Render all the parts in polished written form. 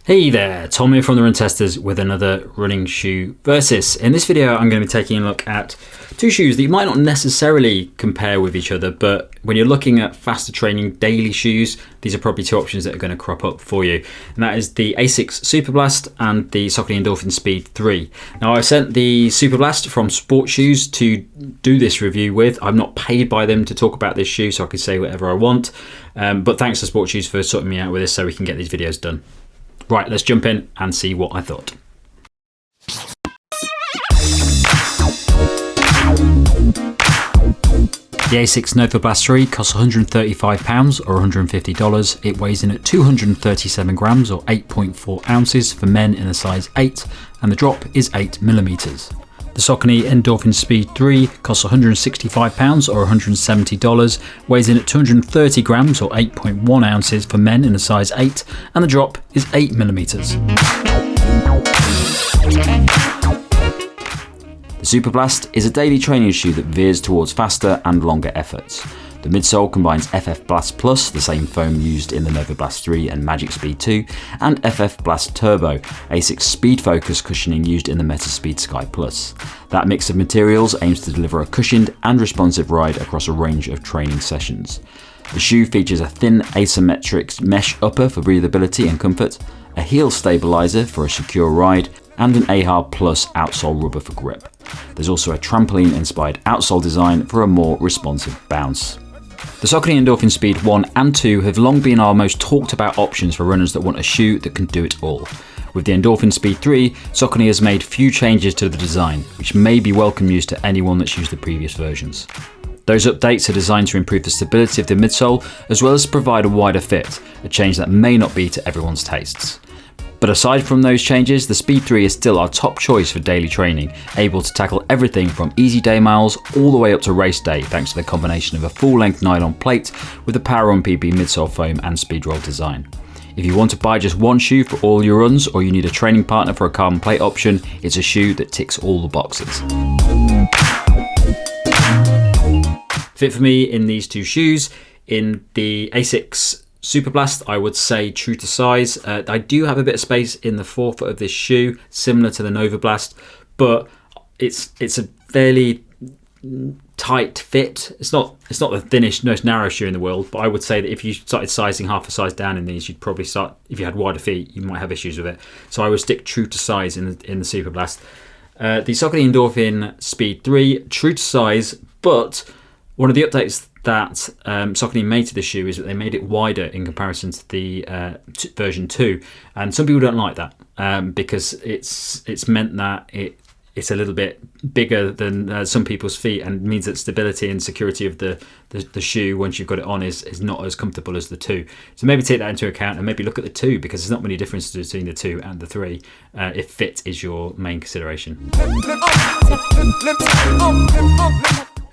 Hey there, Tom here from the Run Testers with another running shoe versus. In this video I'm going to be taking a look at two shoes that you might not necessarily compare with each other, but when you're looking at faster training daily shoes, these are probably two options that are going to crop up for you. And that is the Asics Superblast and the Saucony Endorphin Speed 3. Now I sent the Superblast from Sport Shoes to do this review with. I'm not paid by them to talk about this shoe, so I can say whatever I want. But thanks to Sport Shoes for sorting me out with this so we can get these videos done. Right, let's jump in and see what I thought. The Asics Superblast 3 costs £135 or $150. It weighs in at 237 grams or 8.4 ounces for men in a size 8, and the drop is 8mm. The Saucony Endorphin Speed 3 costs £165 or $170, weighs in at 230 grams or 8.1 ounces for men in a size 8, and the drop is 8mm. The Superblast is a daily training shoe that veers towards faster and longer efforts. The midsole combines FF Blast Plus, the same foam used in the Nova Blast 3 and Magic Speed 2, and FF Blast Turbo, Asics Speed Focus cushioning used in the Meta Speed Sky Plus. That mix of materials aims to deliver a cushioned and responsive ride across a range of training sessions. The shoe features a thin asymmetric mesh upper for breathability and comfort, a heel stabilizer for a secure ride, and an AHA Plus outsole rubber for grip. There's also a trampoline-inspired outsole design for a more responsive bounce. The Saucony Endorphin Speed 1 and 2 have long been our most talked about options for runners that want a shoe that can do it all. With the Endorphin Speed 3, Saucony has made few changes to the design, which may be welcome news to anyone that's used the previous versions. Those updates are designed to improve the stability of the midsole, as well as provide a wider fit, a change that may not be to everyone's tastes. But aside from those changes, the Speed 3 is still our top choice for daily training, able to tackle everything from easy day miles all the way up to race day thanks to the combination of a full-length nylon plate with a Power On PP midsole foam and speed roll design. If you want to buy just one shoe for all your runs, or you need a training partner for a carbon plate option, it's a shoe that ticks all the boxes. Fit for me in these two shoes, in the Asics Superblast, I would say true to size. I do have a bit of space in the forefoot of this shoe, similar to the Nova Blast, but it's a fairly tight fit. It's not the thinnest, most narrow shoe in the world, but I would say that if you started sizing half a size down in these, you'd probably start, if you had wider feet, you might have issues with it. So I would stick true to size in the Superblast. The Saucony Endorphin Speed 3, true to size, but one of the updates that Saucony made to the shoe is that they made it wider in comparison to the version 2, and some people don't like that because it's meant that it's a little bit bigger than some people's feet, and means that stability and security of the shoe once you've got it on is not as comfortable as the 2. So maybe take that into account and maybe look at the 2, because there's not many differences between the 2 and the 3 if fit is your main consideration.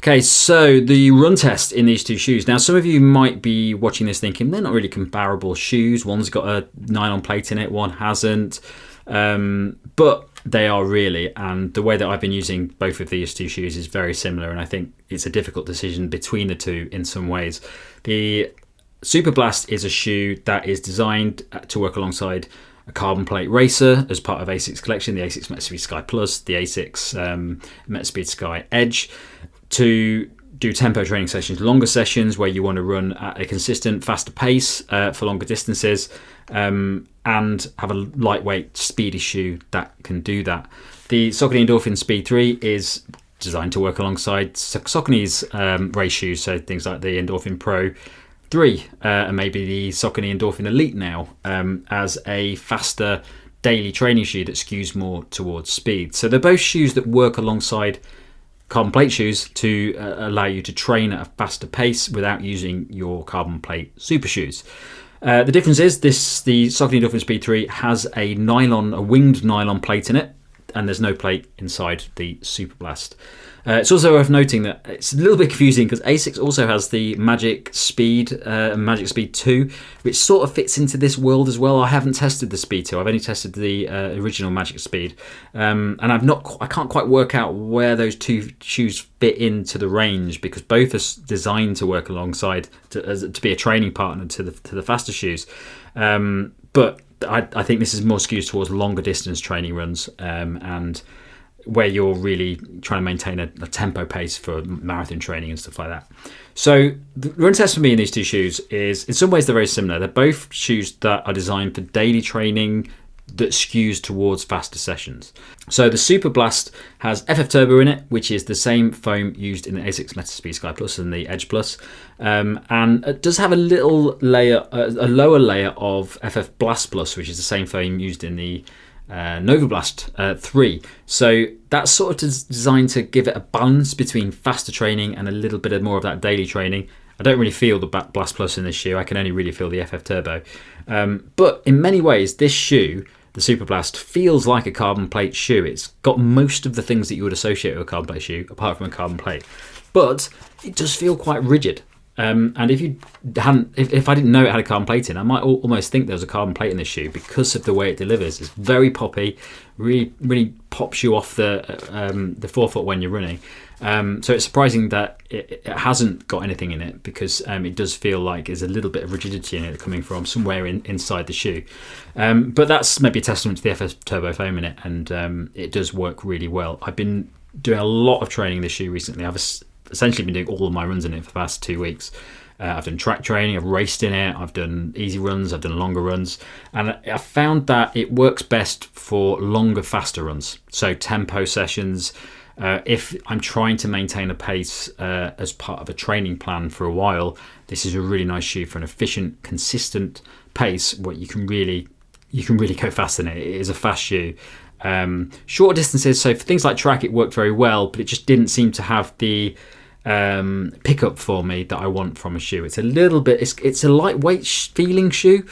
Okay, so the run test in these two shoes. Now, some of you might be watching this thinking they're not really comparable shoes. One's got a nylon plate in it, one hasn't. But they are really, and the way that I've been using both of these two shoes is very similar, and I think it's a difficult decision between the two in some ways. The Superblast is a shoe that is designed to work alongside a carbon plate racer as part of Asics collection, the Asics Meta Speed Sky Plus, the Asics Meta Speed Sky Edge, to do tempo training sessions, longer sessions where you want to run at a consistent, faster pace for longer distances, and have a lightweight, speedy shoe that can do that. The Saucony Endorphin Speed 3 is designed to work alongside Saucony's race shoes, so things like the Endorphin Pro 3 and maybe the Saucony Endorphin Elite now, as a faster daily training shoe that skews more towards speed. So they're both shoes that work alongside carbon plate shoes to allow you to train at a faster pace without using your carbon plate super shoes. The difference is the Saucony Endorphin Speed 3 has a winged nylon plate in it, and there's no plate inside the Superblast. It's also worth noting that it's a little bit confusing because Asics also has the Magic Speed and Magic Speed 2, which sort of fits into this world as well. I haven't tested the Speed 2. I've only tested the original Magic Speed, and I can't quite work out where those two shoes fit into the range, because both are designed to work alongside to be a training partner to the faster shoes. But I think this is more skewed towards longer distance training runs, and where you're really trying to maintain a tempo pace for marathon training and stuff like that. So the run test for me in these two shoes is, in some ways, they're very similar. They're both shoes that are designed for daily training that skews towards faster sessions. So the Superblast has FF Turbo in it, which is the same foam used in the Asics Speed Sky Plus and the Edge Plus, and it does have a little layer, a lower layer of FF Blast Plus, which is the same foam used in the Nova Blast 3. So that's sort of designed to give it a balance between faster training and a little bit more of that daily training. I don't really feel the Blast Plus in this shoe. I can only really feel the FF Turbo. But in many ways, this shoe, the Superblast, feels like a carbon plate shoe. It's got most of the things that you would associate with a carbon plate shoe, apart from a carbon plate. But it does feel quite rigid. And if I didn't know it had a carbon plate in, I might almost think there was a carbon plate in this shoe because of the way it delivers. It's very poppy, really pops you off the forefoot when you're running. So it's surprising that it hasn't got anything in it, because it does feel like there's a little bit of rigidity in it coming from somewhere inside the shoe. But that's maybe a testament to the FS Turbo foam in it, and it does work really well. I've been doing a lot of training in this shoe recently. I've essentially been doing all of my runs in it for the past 2 weeks. I've done track training, I've raced in it, I've done easy runs, I've done longer runs, and I found that it works best for longer, faster runs. So tempo sessions. If I'm trying to maintain a pace as part of a training plan for a while, this is a really nice shoe for an efficient, consistent pace where you can really go fast in it. It is a fast shoe. Shorter distances, so for things like track, it worked very well, but it just didn't seem to have the pickup for me that I want from a shoe. It's a little bit, it's a lightweight feeling shoe,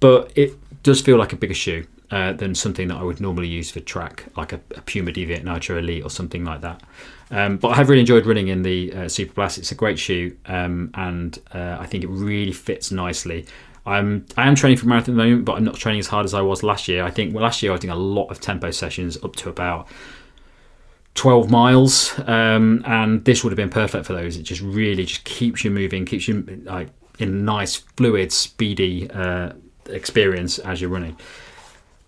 but it does feel like a bigger shoe than something that I would normally use for track, like a Puma Deviate Nitro Elite or something like that. But I have really enjoyed running in the Superblast. It's a great shoe, and I think it really fits nicely. I am training for marathon at the moment, but I'm not training as hard as I was last year. I think last year I was doing a lot of tempo sessions up to about 12 miles, and this would have been perfect for those. It just really keeps you moving, keeps you like in a nice, fluid, speedy experience as you're running.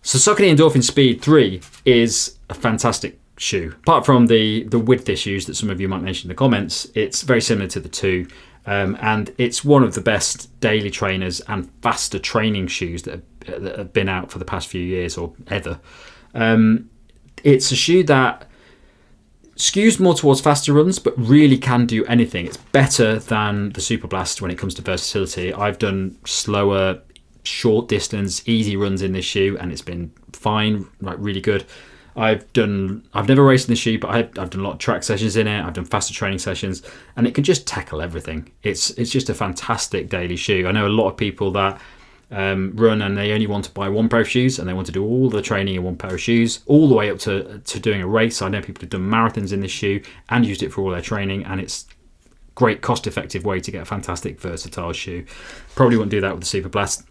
So Saucony Endorphin Speed 3 is a fantastic shoe. Apart from the width issues that some of you might mention in the comments, it's very similar to the 2. And it's one of the best daily trainers and faster training shoes that have been out for the past few years or ever. It's a shoe that skews more towards faster runs, but really can do anything. It's better than the Superblast when it comes to versatility. I've done slower, short distance, easy runs in this shoe, and it's been fine, like really good. I've never raced in the shoe, but I've done a lot of track sessions in it. I've done faster training sessions, and it can just tackle everything. It's just a fantastic daily shoe. I know a lot of people that run and they only want to buy one pair of shoes, and they want to do all the training in one pair of shoes, all the way up to doing a race. I know people who've done marathons in this shoe and used it for all their training, and it's a great cost-effective way to get a fantastic versatile shoe. Probably wouldn't do that with the Superblast.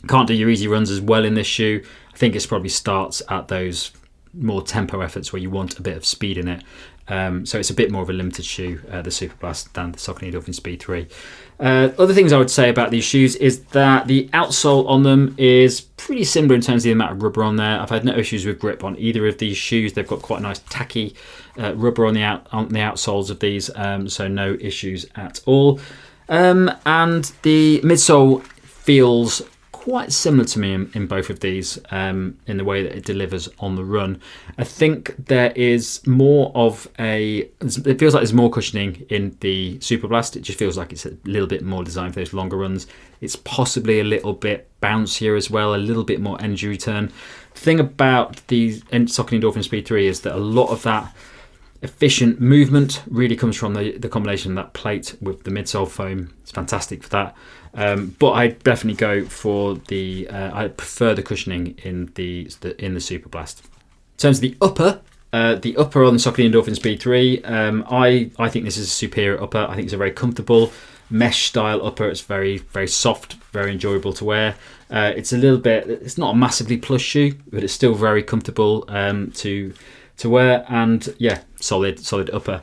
Can't do your easy runs as well in this shoe. I think it probably starts at those more tempo efforts where you want a bit of speed in it. So it's a bit more of a limited shoe, the Superblast, than the Saucony Endorphin Speed 3. Other things I would say about these shoes is that the outsole on them is pretty similar in terms of the amount of rubber on there. I've had no issues with grip on either of these shoes. They've got quite a nice tacky rubber on the outsoles of these, so no issues at all. And the midsole feels quite similar to me in both of these, in the way that it delivers on the run. I think there is more of it feels like there's more cushioning in the Superblast. It just feels like it's a little bit more designed for those longer runs. It's possibly a little bit bouncier as well, a little bit more energy return. The thing about the Saucony Endorphin Speed 3 is that a lot of that efficient movement really comes from the combination of that plate with the midsole foam. It's fantastic for that. But I definitely go for I prefer the cushioning in the Superblast. In terms of the upper on the Saucony Endorphin Speed 3, I think this is a superior upper. I think it's a very comfortable mesh style upper. It's very, very soft, very enjoyable to wear. It's not a massively plush shoe, but it's still very comfortable to wear, and yeah, solid upper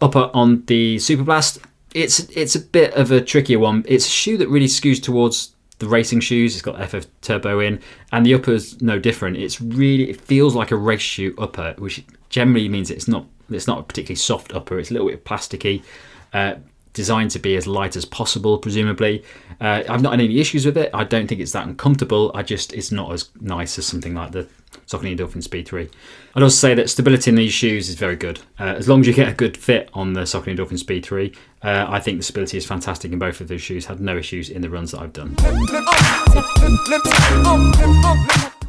on the Superblast. It's a bit of a trickier one. It's a shoe that really skews towards the racing shoes. It's got FF Turbo in, and the upper's no different. It feels like a race shoe upper, which generally means it's not a particularly soft upper. It's a little bit plasticky, designed to be as light as possible, presumably. I've not had any issues with it. I don't think it's that uncomfortable. It's not as nice as something like the Saucony Endorphin Speed 3. I'd also say that stability in these shoes is very good. As long as you get a good fit on the Saucony Endorphin Speed 3, I think the stability is fantastic in both of those shoes. Had no issues in the runs that I've done.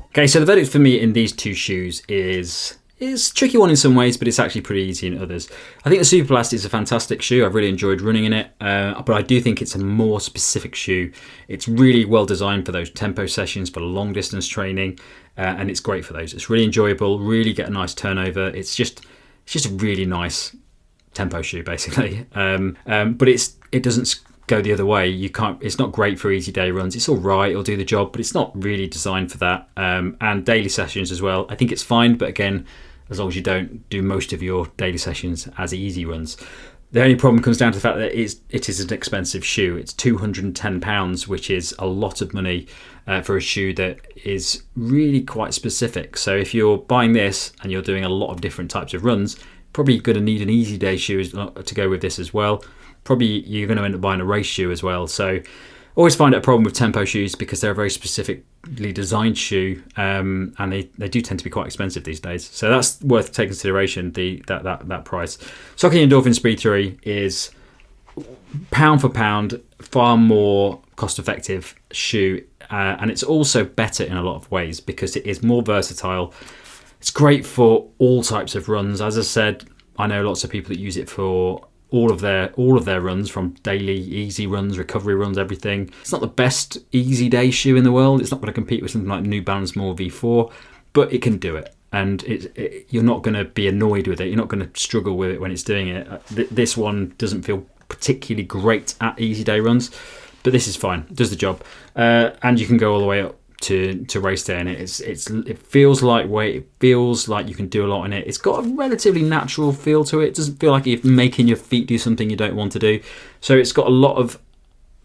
Okay, so the verdict for me in these two shoes is a tricky one in some ways, but it's actually pretty easy in others. I think the Superblast is a fantastic shoe. I've really enjoyed running in it, but I do think it's a more specific shoe. It's really well designed for those tempo sessions, for long distance training, and it's great for those. It's really enjoyable, really get a nice turnover. It's just a really nice tempo shoe, basically. But it doesn't go the other way. It's not great for easy day runs. It's all right, it'll do the job, but it's not really designed for that. And daily sessions as well, I think it's fine, but again, as long as you don't do most of your daily sessions as easy runs. The only problem comes down to the fact that it is an expensive shoe. It's £210, which is a lot of money for a shoe that is really quite specific. So if you're buying this and you're doing a lot of different types of runs, probably going to need an easy day shoe to go with this as well. Probably you're going to end up buying a race shoe as well. So always find it a problem with tempo shoes because they're a very specifically designed shoe, and they do tend to be quite expensive these days. So that's worth taking consideration, that price. Saucony Endorphin Speed 3 is pound for pound far more cost-effective shoe, and it's also better in a lot of ways because it is more versatile. It's great for all types of runs. As I said, I know lots of people that use it for all of their runs, from daily easy runs, recovery runs, everything. It's not the best easy day shoe in the world. It's not going to compete with something like New Balance More V4, but it can do it. And you're not going to be annoyed with it. You're not going to struggle with it when it's doing it. This one doesn't feel particularly great at easy day runs, but this is fine. It does the job. And you can go all the way up to race day in it. It feels lightweight. It feels like you can do a lot in it. It's got a relatively natural feel to it. It doesn't feel like you're making your feet do something you don't want to do. So it's got a lot of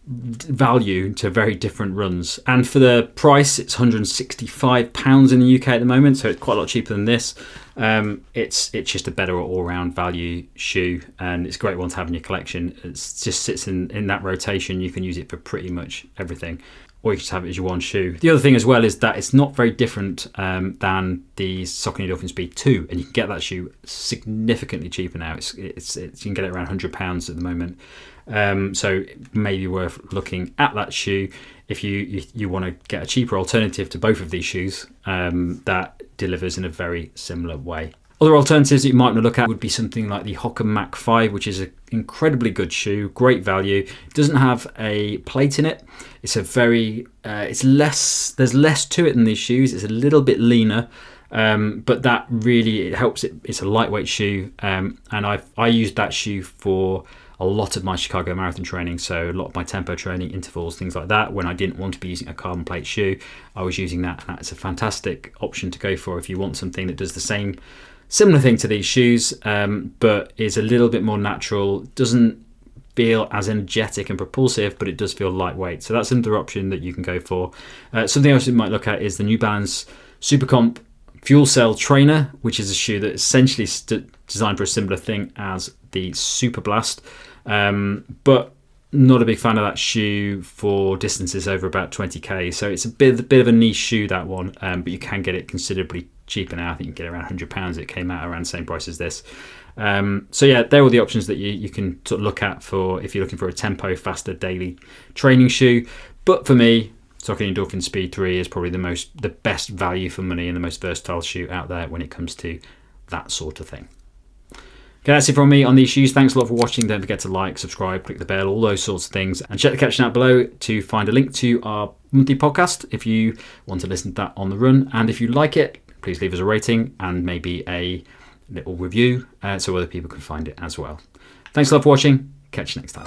value to very different runs. And for the price, it's £165 in the UK at the moment, so it's quite a lot cheaper than this. It's just a better all-round value shoe, and it's a great one to have in your collection. It just sits in that rotation. You can use it for pretty much everything, or you just have it as your one shoe. The other thing as well is that it's not very different than the Saucony Endorphin Speed 2, and you can get that shoe significantly cheaper now. You can get it around £100 at the moment. So it may be worth looking at that shoe if you want to get a cheaper alternative to both of these shoes that delivers in a very similar way. Other alternatives that you might want to look at would be something like the Hoka Mach 5, which is an incredibly good shoe, great value. It doesn't have a plate in it. It's there's less to it than these shoes. It's a little bit leaner, but that really helps it. It's a lightweight shoe, and I used that shoe for a lot of my Chicago Marathon training, so a lot of my tempo training, intervals, things like that. When I didn't want to be using a carbon plate shoe, I was using that, and that's a fantastic option to go for if you want something that does the similar thing to these shoes, but is a little bit more natural, doesn't feel as energetic and propulsive, but it does feel lightweight. So that's another option that you can go for. Something else you might look at is the New Balance Supercomp Fuel Cell Trainer, which is a shoe that essentially is designed for a similar thing as the Superblast, but not a big fan of that shoe for distances over about 20k. So it's a bit of a niche shoe, that one, but you can get it considerably cheaper now. I think you can get it around £100. It came out around the same price as this. So yeah, they're all the options that you can sort of look at for if you're looking for a tempo, faster daily training shoe. But for me, Saucony Endorphin Speed 3 is probably the best value for money and the most versatile shoe out there when it comes to that sort of thing. Okay, that's it from me on these shoes. Thanks a lot for watching. Don't forget to like, subscribe, click the bell, all those sorts of things. And check the caption out below to find a link to our monthly podcast if you want to listen to that on the run. And if you like it, please leave us a rating and maybe a little review so other people can find it as well. Thanks a lot for watching. Catch you next time.